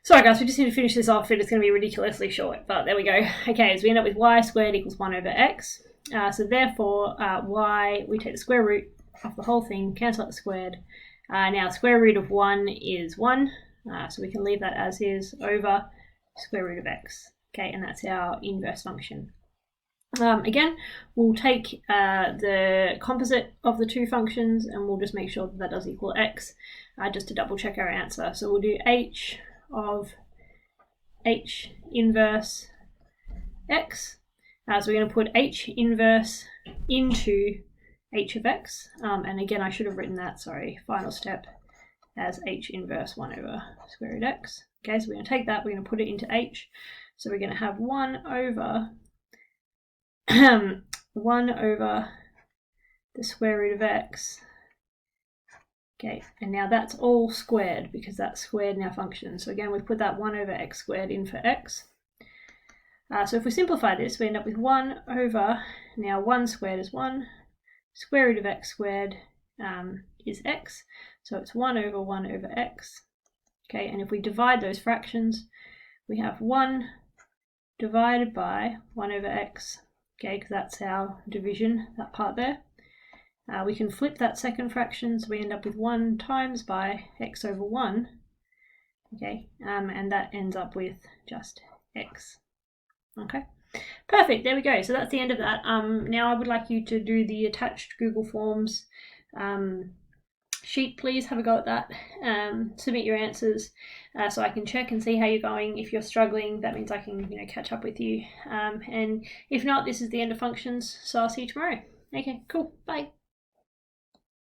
Sorry guys, we just need to finish this off. It's going to be ridiculously short, but there we go. Okay, so we end up with y squared equals 1 over x. So therefore, y, we take the square root of the whole thing, cancel out the squared. Now square root of 1 is 1, so we can leave that as is over square root of x. Okay, and that's our inverse function. Again, we'll take the composite of the two functions and we'll just make sure that does equal x, just to double check our answer. So we'll do h of h inverse x. So we're going to put h inverse into h of x, and again I should have written that, sorry, final step, as h inverse 1 over square root x. Okay, so we're going to take that, we're going to put it into h, so we're going to have 1 over 1 over the square root of x. Okay, and now that's all squared because that's squared in our function. So again, we've put that 1 over x squared in for x. So if we simplify this, we end up with 1 over, now 1 squared is 1, square root of x squared is x, so it's 1 over x. Okay, and if we divide those fractions, we have 1 divided by 1 over x, okay, because that's our division, that part there. We can flip that second fraction, so we end up with 1 times by x over 1, okay, and that ends up with just x. Okay, perfect, there we go. So that's the end of that. Now I would like you to do the attached Google Forms sheet. Please have a go at that. Submit your answers so I can check and see how you're going. If you're struggling, that means I can catch up with you. And if not, this is the end of functions, so I'll see you tomorrow. Okay, cool, bye.